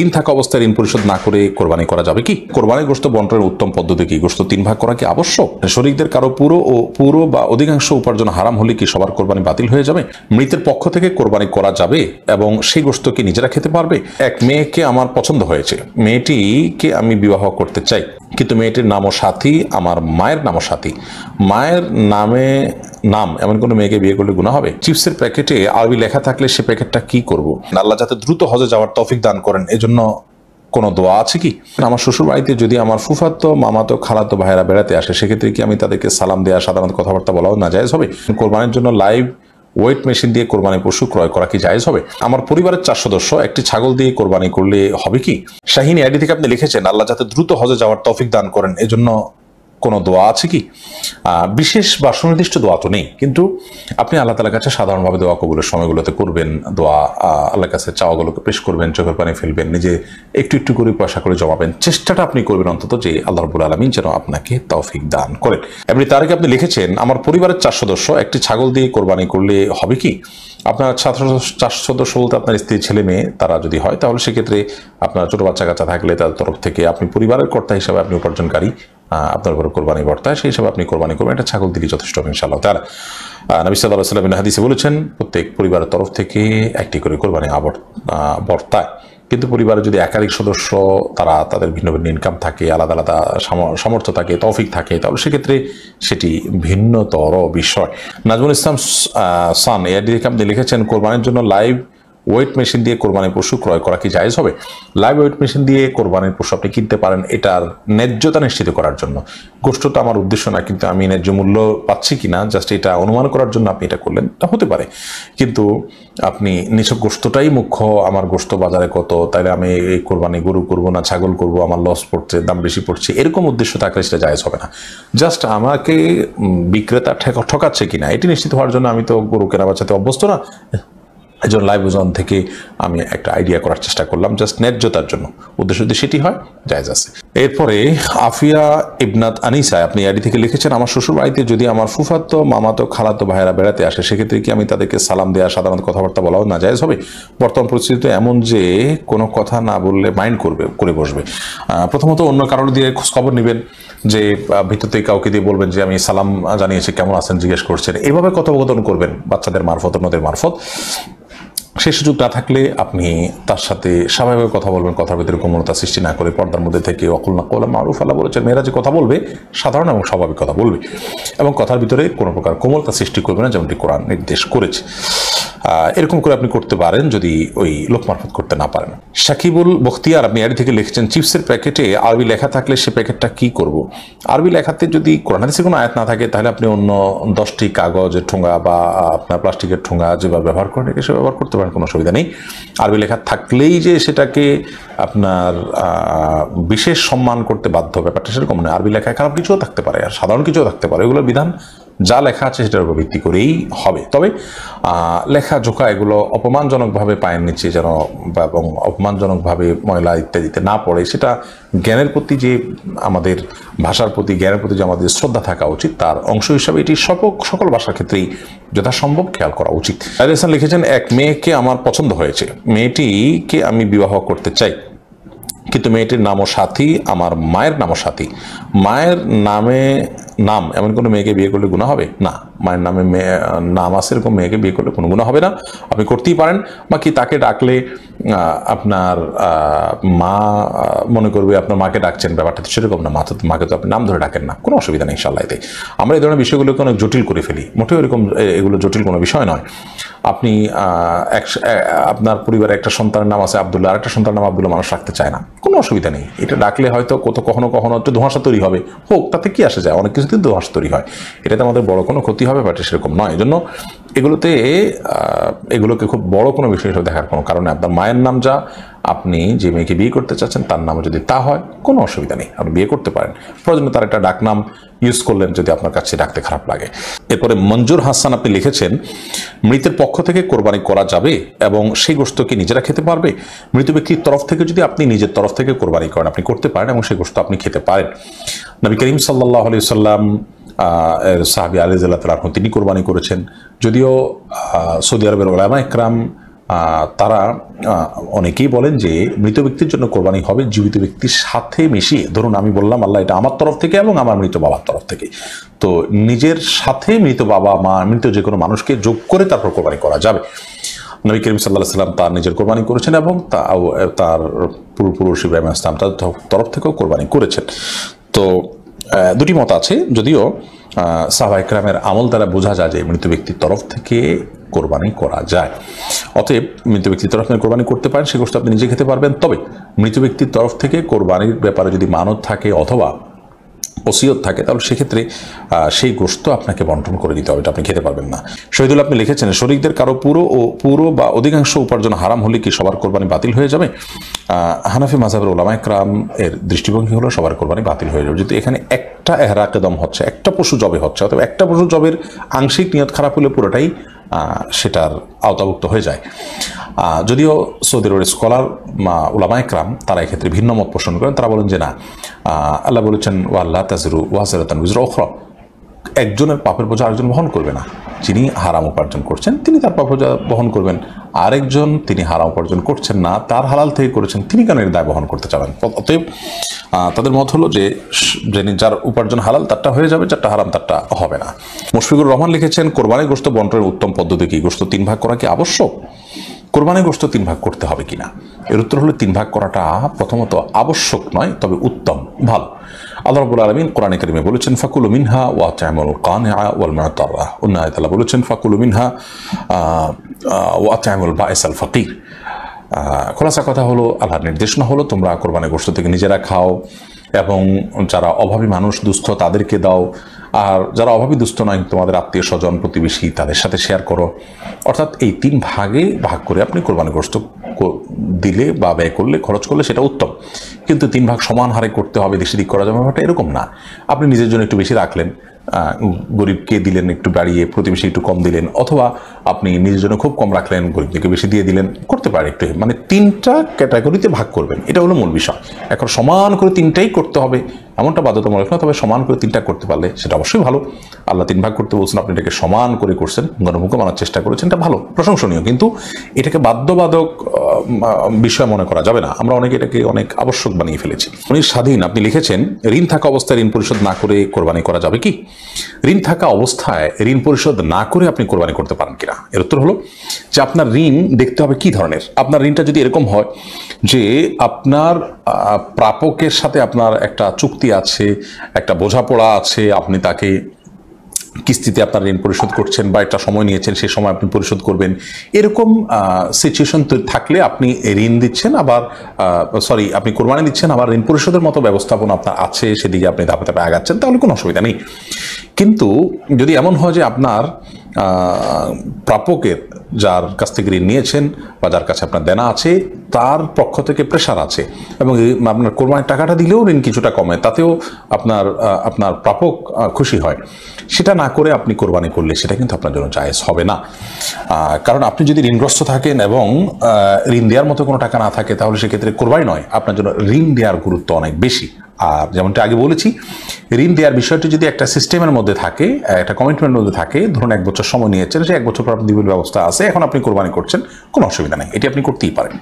ঋণ থাকা অবস্থায় ঋণ পরিশোধ না করে কোরবানি করা যাবে কি? কোরবানির গোশত বন্টনের উত্তম পদ্ধতি কি? গোশত 3 ভাগ করা কি আবশ্যক? শরীকদের কারো পুরো বা অধিকাংশ উপার্জন হারাম হলে কি সবার কোরবানি বাতিল হয়ে যাবে? মৃতের পক্ষ থেকে কোরবানি করা যাবে এবং সেই গোশত কি নিজেরা খেতে পারবে? এক মেয়েকে আমার পছন্দ হয়েছে, মেয়েটিকে আমি বিবাহ করতে চাই, কিন্তু মেয়েটির নামও সাথী, আমার মায়ের নামও সাথী। মায়ের নাম এমন কোনো মেয়েকে বিয়ে করলে গুনাহ হবে? চিপসের প্যাকেটে আরবি লেখা থাকলে সে প্যাকেটটা কি করব? আল্লাহ যাতে দ্রুত হজে যাওয়ার তৌফিক দান করেন, এজন্য কোনো দোয়া আছে কি? আমার শ্বশুর বাড়িতে যদি আমার ফুফাতো, মামাতো, খালাতো ভাইয়েরা বেড়াতে আসে, সেক্ষেত্রে কি আমি তাদেরকে সালাম দেওয়া, সাধারণত কথাবার্তা বলাও না জায়েজ হবে? কোরবানির জন্য লাইভ ওয়েট মেশিন দিয়ে কোরবানি পশু ক্রয় করা কি জায়েজ হবে? আমার পরিবারের 4 সদস্য একটি ছাগল দিয়ে কোরবানি করলে হবে কি? শাহিনী আইডি থেকে আপনি লিখেছেন, আল্লাহ যাতে দ্রুত হজে যাওয়ার তৌফিক দান করেন, এজন্য কোনো দোয়া আছে কি? বিশেষ বা সুনির্দিষ্ট দোয়া তো নেই, কিন্তু আপনি আল্লাহ তাআলার কাছে সাধারণভাবে দোয়া কবুলের সময়গুলোতে করবেন, দোয়া আল্লাহর কাছে চাওয়াগুলোকে পেশ করবেন, চোখের পানি ফেলবেন, নিজে একটু একটু করে পয়সা করে জমাবেন, চেষ্টাটা আপনি করবেন অন্তত যে আল্লাহ রাব্বুল আলামিন যেন আপনাকে তৌফিক দান করেন। এমনি তার আগে আপনি লিখেছেন, আমার পরিবারের 4 সদস্য একটি ছাগল দিয়ে কোরবানি করলে হবে কি? আপনার 4 সদস্য বলতে আপনার স্ত্রী, ছেলে মেয়ে তারা যদি হয়, তাহলে সেক্ষেত্রে আপনার ছোট বাচ্চা কাচ্চা থাকলে তাদের তরফ থেকে আপনি পরিবারের কর্তা হিসাবে আপনি উপার্জনকারী, আপনার উপর কোরবানি বর্তায়, সেই হিসাবে আপনি কোরবানি করবেন, এটা ছাগল দিলেই যথেষ্ট হবে ইনশাআল্লাহ তাআলা। নবী সাল্লাল্লাহু আলাইহি ওয়াসাল্লাম হাদিসে বলেছেন, প্রত্যেক পরিবারের তরফ থেকে একটি করে কোরবানি বর্তায়। কিন্তু পরিবারে যদি একাধিক সদস্য তারা তাদের ভিন্ন ভিন্ন ইনকাম থাকে, আলাদা আলাদা সামর্থ্য থাকে, তৌফিক থাকে, তাহলে সেক্ষেত্রে সেটি ভিন্নতর বিষয়। নাজমুল ইসলাম সান এর দিকে আপনি লিখেছেন, কোরবানির জন্য লাইভ ওয়েট মেশিন দিয়ে কোরবানির পশু ক্রয় করা কি জায়েজ হবে? লাইভ ওয়েট মেশিন দিয়ে কোরবানির পশু আপনি কিনতে পারেন এটার ন্যায্যতা নিশ্চিত করার জন্য। গোশতটা আমার উদ্দেশ্য না, কিন্তু আমি ন্যায্য মূল্য পাচ্ছি কিনা জাস্ট এটা অনুমান করার জন্য আপনি এটা করলেন, তা হতে পারে। কিন্তু আপনি নিছক গোশতটাই মুখ্য, আমার গোশত বাজারে কত, তাইলে আমি এই কোরবানি গরু করবো না ছাগল করবো, আমার লস পড়ছে, দাম বেশি পড়ছে, এরকম উদ্দেশ্য থাকলে সেটা জায়েজ হবে না। জাস্ট আমাকে বিক্রেতা ঠকাচ্ছে কিনা এটি নিশ্চিত হওয়ার জন্য, আমি তো গরু কেনা বেচাতে অভ্যস্ত না, এই জন্য লাইভ ওজন থেকে আমি একটা আইডিয়া করার চেষ্টা করলাম, জাস্ট ন্যায্যতার জন্য। উদ্দেশ্য যদি সেটি হয়, জায়েজ আছে। এরপরে আফিয়া ইবনাত আনিসা আপনি আইডি থেকে লিখেছেন, আমার শ্বশুর বাড়িতে যদি আমার ফুফাতো, মামাতো, খালাতো ভাইয়েরা বেড়াতে আসে, সেক্ষেত্রে কি আমি তাদেরকে সালাম দেওয়া, সাধারণত কথাবার্তা বলাও না জায়েজ হবে? বর্তমান পরিস্থিতিতে এমন যে কোনো কথা না বললে মাইন্ড করে বসবে। প্রথমত অন্য কারোর দিয়ে খোঁজখবর নেবেন, যে ভিতরতে কাউকে দিয়ে বলবেন যে আমি সালাম জানিয়েছি, কেমন আছেন জিজ্ঞেস করছেন, এভাবে কথোপকথন করবেন বাচ্চাদের মারফত, অন্যদের মারফত। সেই সুযোগ না থাকলে আপনি তার সাথে স্বাভাবিক কথা বলবেন, কথার ভিতরে কোমলতা সৃষ্টি না করে, পর্দার মধ্যে থেকে অকুল না কওলা মারুফ। আল্লাহ বলেছেন, মেয়েরা যে কথা বলবে সাধারণ এবং স্বাভাবিক কথা বলবে, এবং কথার ভিতরে কোনো প্রকার কোমলতা সৃষ্টি করবে না, যেমনটি কোরআন নির্দেশ করেছে। এরকম করে আপনি করতে পারেন যদি ওই লোক মারফত করতে না পারেন। সাকিবুল বখতিয়ার আপনি আইডি থেকে লিখেছেন, চিপসের প্যাকেটে আরবি লেখা থাকলে সে প্যাকেটটা কি করব? আরবি লেখাতে যদি কোরআন হাদিসের কোনো আয়াত না থাকে, তাহলে আপনি অন্য 10টি কাগজের ঠোঙা বা আপনার প্লাস্টিকের ঠোঙা যেভাবে ব্যবহার করেন সে ব্যবহার করতে পারেন, কোনো অসুবিধা নেই। আরবি লেখা থাকলেই যে সেটাকে আপনার বিশেষ সম্মান করতে বাধ্য, ব্যাপারটা সেরকম নয়। আরবি লেখায় খারাপ কিছুও থাকতে পারে আর সাধারণ কিছুও থাকতে পারে, এগুলোর বিধান যা লেখা আছে সেটার উপর ভিত্তি করেই হবে। তবে লেখা জোকা এগুলো অপমানজনকভাবে পায়ের নিচে যেন এবং অপমানজনকভাবে ময়লা ইত্যাদিতে না পড়ে, সেটা জ্ঞানের প্রতি যে আমাদের ভাষার প্রতি, জ্ঞানের প্রতি যে আমাদের শ্রদ্ধা থাকা উচিত, তার অংশ হিসাবে এটি সকল ভাষার ক্ষেত্রেই যথাসম্ভব খেয়াল করা উচিত। আলিয়াসান লিখেছেন, এক মেয়েকে আমার পছন্দ হয়েছে, মেয়েটিকে আমি বিবাহ করতে চাই, কিন্তু মেয়েটির নামও সাথী, আমার মায়ের নামও সাথী। মায়ের নাম এমন কোনো মেয়েকে বিয়ে করলে গুনাহ হবে? না, মায়ের নামে নাম আছে এরকম মেয়েকে বিয়ে করলে কোনো গুনাহ হবে না, আপনি করতেই পারেন। বাকি তাকে ডাকলে আপনার মা মনে করবে আপনার মাকে ডাকছেন, ব্যাপারটা তো সেরকম না। মাকে তো আপনি নাম ধরে ডাকেন না, কোনো অসুবিধা নেই ইনশাআল্লাহ। এতে আমরা এই ধরনের বিষয়গুলোকে অনেক জটিল করে ফেলি, মোটেও এগুলো জটিল কোনো বিষয় নয়। আপনি আপনার পরিবারে একটা সন্তানের নাম আছে আব্দুল্লাহ, আর একটা সন্তানের নাম আব্দুল্লাহ, মানুষ রাখতে চায় না, কোনো অসুবিধা নেই। এটা ডাকলে হয়তো কখনো কখনো একটু ধোঁয়াশা তৈরি হবে, হোক, তাতে কি আসে যায়, অনেক কিছুতে ধোঁয়াশা তৈরি হয়, এটাতে আমাদের বড় কোনো ক্ষতি হবে, বাট সেরকম নয়। এই জন্য এগুলোকে খুব বড় কোনো বিষয় হিসেবে দেখার কোনো কারণে, আপনার মায়ের নাম যা, আপনি যে মেয়েকে বিয়ে করতে চাচ্ছেন তার নামও যদি তা হয়, কোনো অসুবিধা নেই, আপনি বিয়ে করতে পারেন। প্রয়োজনে তার একটা ডাক নাম ইউজ করলেন যদি আপনার কাছে ডাকতে খারাপ লাগে। এরপরে মঞ্জুর হাসান আপনি লিখেছেন, মৃতের পক্ষ থেকে কোরবানি করা যাবে এবং সেই গোশত কি নিজেরা খেতে পারবে? মৃত ব্যক্তির তরফ থেকে যদি আপনি নিজের তরফ থেকে কোরবানি করেন, আপনি করতে পারেন এবং সেই গোশত আপনি খেতে পারেন। নবী করিম সাল্লাল্লাহু আলাইহি ওয়াসাল্লাম সাহাবী আলী রাদিয়াল্লাহু তাআলা তিনি কোরবানি করেছেন। যদিও সৌদি আরবের উলামা ইকরাম তারা অনেকেই বলেন যে মৃত ব্যক্তির জন্য কোরবানি হবে জীবিত ব্যক্তির সাথে মিশিয়ে। ধরুন আমি বললাম আল্লাহ এটা আমার তরফ থেকে এবং আমার মৃত বাবার তরফ থেকে, তো নিজের সাথে মৃত বাবা মা মৃত যে কোনো মানুষকে যোগ করে তারপর কোরবানি করা যাবে। নবী করিম সাল্লাল্লাহু আলাইহি ওয়াসাল্লাম তার নিজের কোরবানি করেছেন এবং তার পূর্বপুরুষ ইব্রাহিম আলাইহিস সালাম তার তরফ থেকেও কোরবানি করেছেন। তো দুটি মত আছে, যদিও সাহাবায়ে কেরামের আমল দ্বারা বোঝা যায় যে মৃত ব্যক্তির তরফ থেকে কোরবানি করা যায়। অতএব মৃত ব্যক্তির তরফ থেকে কোরবানি করতে পারেন, সে গোশত আপনি নিজে খেতে পারবেন। তবে মৃত ব্যক্তির তরফ থেকে কোরবানির ব্যাপারে যদি মানত থাকে অথবা ওসিয়ত থাকে তাহলে সেক্ষেত্রে সেই গোশত আপনাকে বন্টন করে দিতে হবে, এটা আপনি খেতে পারবেন না। শহীদুল আপনি লিখেছেন শরীকদের কারো পুরো বা অধিকাংশ উপার্জন হারাম হলে কি সবার কোরবানি বাতিল হয়ে যাবে? হানাফি মাযহাবের উলামায়ে কেরাম এর দৃষ্টিভঙ্গি হলো সবার কোরবানি বাতিল হয়ে যাবে যদি এখানে একটা ইহরাকে দম হচ্ছে, একটা পশু জবে হচ্ছে, অথবা একটা পশু জবের আংশিক নিয়ত খারাপ হলে পুরোটাই সেটার আওতাভুক্ত হয়ে যায়। যদিও সৌদি আরবের স্কলার উলামায়ে কেরাম তারা এক্ষেত্রে ভিন্ন মত পোষণ করেন। তারা বলেন যে না, আল্লাহ বলেছেন ওয়াল্লা তাজরু ওয়াজরাতান উজরা উখরা, একজনের পাপের বোঝা আরেকজন বহন করবে না। যিনি হারাম উপার্জন করছেন তিনি তার পাপ বোঝা বহন করবেন, আরেকজন তিনি হারাম উপার্জন করছেন না, তার হালাল থেকে করেছেন, তিনি কেন এর দায় বহন করতে চাবেন? অতএব তাদের মত হলো যে যার উপার্জন হালাল তারটা হয়ে যাবে, যারটা হারাম তারটা হবে না। মুশফিকুর রহমান লিখেছেন কোরবানির গোশত বন্টনের উত্তম পদ্ধতি কি? গোশত 3 ভাগ করা কি আবশ্যক? কোরবানির গোশত 3 ভাগ করতে হবে কিনা? এর উত্তর হলো 3 ভাগ করাটা প্রথমত আবশ্যক নয়, তবে উত্তম, ভালো। আল্লাহ রাব্বুল আলামিন কোরআনে কারিমে বলেছেন ফাকুলু মিনহা ওয়া আত'ইমুল কানিআ ওয়াল মু'তাররা। অন্য আয়াতে আল্লাহ বলেছেন ফাকুলু মিনহা ওয়া আত'ইমুল বাঈসাল ফাকির। খোলাসা কথা হলো আল্লাহর নির্দেশনা হলো তোমরা কোরবানির গোশত থেকে নিজেরা খাও এবং যারা অভাবী মানুষ দুস্থ তাদেরকে দাও, আর যারা অভাবী দুস্থ নয় তোমাদের আত্মীয় স্বজন প্রতিবেশী তাদের সাথে শেয়ার করো। অর্থাৎ এই 3 ভাগে ভাগ করে আপনি কোরবানির গোশত দিলে বা ব্যয় করলে খরচ করলে সেটা উত্তম, কিন্তু 3 ভাগ সমান হারে করতে হবে, বেশি দিক করা যাবে ব্যাপারটা এরকম না। আপনি নিজের জন্য একটু বেশি রাখলেন, গরিবকে দিলেন একটু বাড়িয়ে, প্রতিবেশী একটু কম দিলেন, অথবা আপনি নিজের জন্য খুব কম রাখলেন, গরিবকে বেশি দিয়ে দিলেন, করতে পারে একটু, মানে 3টা ক্যাটাগরিতে ভাগ করবেন, এটা হলো মূল বিষয়। এখন সমান করে 3টাই করতে হবে এমনটা বাধ্যতামূলক না, তবে সমান করে 3টা করতে পারলে সেটা অবশ্যই ভালো। আল্লাহ 3 ভাগ করতে বলছেন, আপনি এটাকে সমান করে করছেন, গণমুখে মানার চেষ্টা করেছেন, এটা ভালো, প্রশংসনীয়, কিন্তু এটাকে বাধ্যবাধক বিষয় মনে করা যাবে না। আমরা অনেকে এটাকে অনেক আবশ্যক বানিয়ে ফেলেছি। উনি স্বাধীন আপনি লিখেছেন ঋণ থাকা অবস্থায় ঋণ পরিশোধ না করে কোরবানি করা যাবে কি? ঋণ থাকা অবস্থায় ঋণ পরিশোধ না করে আপনি কোরবানি করতে পারেন কিনা? এর উত্তর হলো যে আপনার ঋণ দেখতে হবে কি ধরনের। আপনার ঋণটা যদি এরকম হয় যে আপনার প্রাপকের সাথে আপনার একটা চুক্তি আছে, একটা বোঝাপড়া আছে, আপনি তাকে কিস্তিতে আপনার ঋণ পরিশোধ করছেন বা একটা সময় নিয়েছেন, সেই সময় আপনি পরিশোধ করবেন, এরকম সিচুয়েশন থাকলে আপনি ঋণ দিচ্ছেন, আবার আপনি কোরবানি দিচ্ছেন, আবার ঋণ পরিশোধের মতো ব্যবস্থাপনা আপনার আছে, সেদিকে আপনি ধাপে ধাপে আগাচ্ছেন, তাহলে কোনো অসুবিধা নেই। কিন্তু যদি এমন হয় যে আপনার প্রাপকের, যার কাছ থেকে ঋণ নিয়েছেন বা যার কাছে আপনার দেনা আছে, তার পক্ষ থেকে প্রেশার আছে এবং আপনার কোরবানির টাকাটা দিলেও ঋণ কিছুটা কমে, তাতেও আপনার প্রাপক খুশি হয়, সেটা না করে আপনি কোরবানি করলে সেটা কিন্তু আপনার জন্য জায়েজ হবে না। কারণ আপনি যদি ঋণগ্রস্ত থাকেন এবং ঋণ দেওয়ার মতো কোনো টাকা না থাকে, তাহলে সেক্ষেত্রে কোরবানি নয়, আপনার জন্য ঋণ দেওয়ার গুরুত্ব অনেক বেশি। আর যেমনটা আগে বলেছি, ঋণ দেওয়ার বিষয়টি যদি একটা সিস্টেমের মধ্যে থাকে, একটা কমিটমেন্টের মধ্যে থাকে, ধরুন 1 বছর সময় নিয়েছেন, সে 1 বছর পর আপনি দিবের ব্যবস্থা আছে, এখন আপনি কোরবানি করছেন, কোনো অসুবিধা নেই, এটি আপনি করতেই পারেন।